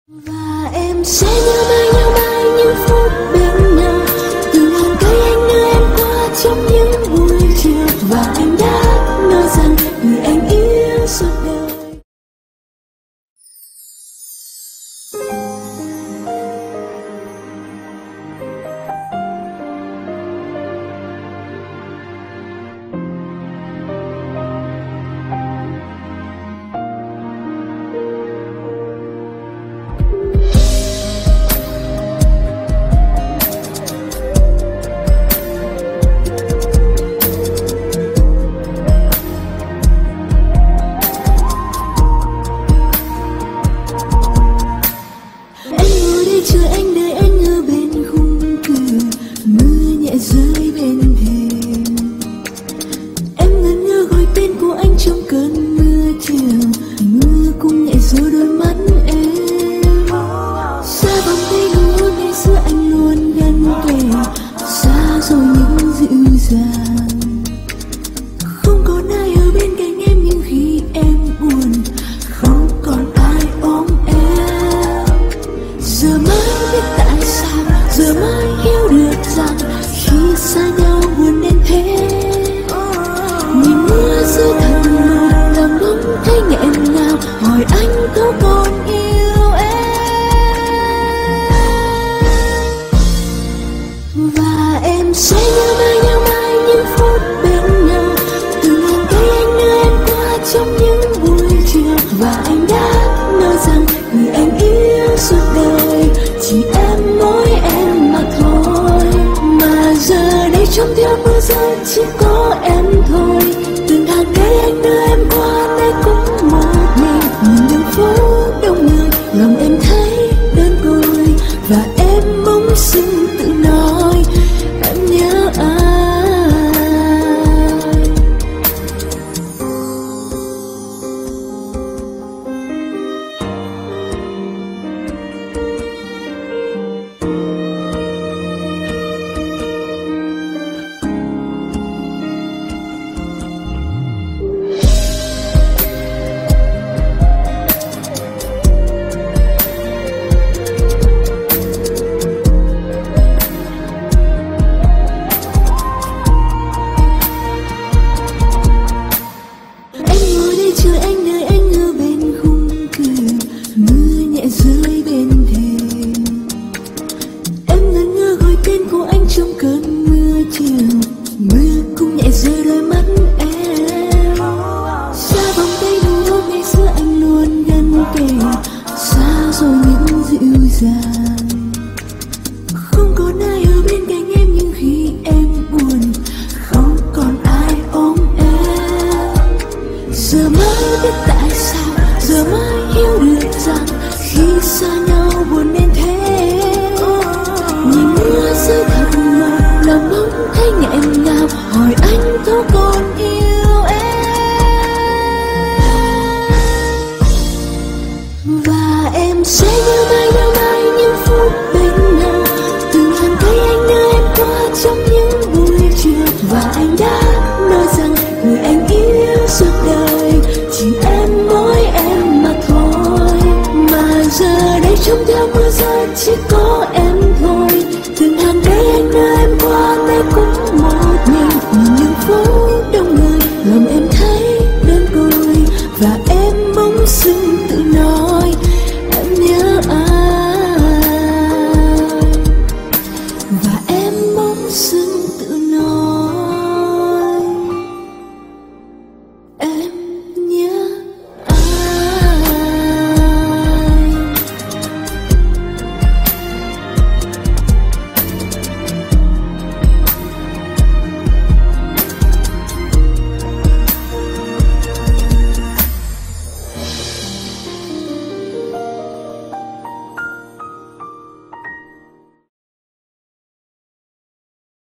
Và em sẽ nhớ mãi những phút bên nhau, từ hàng cây anh đưa em qua trong những buổi chiều, và anh đã nói rằng người anh yêu suốt đời. Chờ anh đợi anh ở bên khung cửa, mưa nhẹ rơi bên thềm. Em ngẩn ngơ gọi tên của anh trong cơn mưa chiều, mưa cũng nhẹ rơi đôi mắt em. Xa vòng tay nụ hôn ngày xưa anh luôn gần kề, xa rồi những dịu dàng. Không còn ai ở bên cạnh em nhưng khi em buồn, không còn ai ôm em. Giờ mới biết tại sao, giờ mới hiểu được rằng khi xa nhau buồn đến thế. Nhìn mưa rơi thật mờ, lòng bỗng thấy nghẹn ngào, hỏi anh có còn yêu em. Và em sẽ nhớ mãi những phút bên nhau, từ hàng cây anh đưa em qua trong những buổi chiều, và anh đã nói rằng người anh yêu suốt đời chỉ em mỗi em mà thôi. Mà giờ đây trong tiếng mưa rơi chỉ có em thôi, từng hàng cây anh đưa em qua đây cũng một mình. Nhìn đường phố đông người, lòng em thấy đơn côi, và em bỗng dưng tự nói em nhớ ai. Chờ anh đợi anh ở bên khung cửa, mưa nhẹ rơi bên thềm. Em ngẩn ngơ gọi tên của anh trong cơn mưa chiều, mưa cũng nhẹ rơi đôi mắt em. Xa vòng tay nụ hôn ngày xưa anh luôn gần kề, xa rồi những dịu dàng. Không còn ai ở bên cạnh em nhưng khi em buồn, không còn ai ôm em. Giờ mới biết tại sao, giờ mới hiểu được rằng khi xa nhau buồn đến thế. Nhìn mưa rơi thật mờ, lòng bỗng thấy nghẹn ngào, hỏi anh có còn yêu em. Và em sẽ nhớ mãi những phút bên nhau, từ hàng cây anh đưa em qua trong những buổi chiều, và anh đã nói rằng người anh yêu suốt đời chỉ em mỗi em mà thôi. Mà giờ đây trong theo mưa rơi chỉ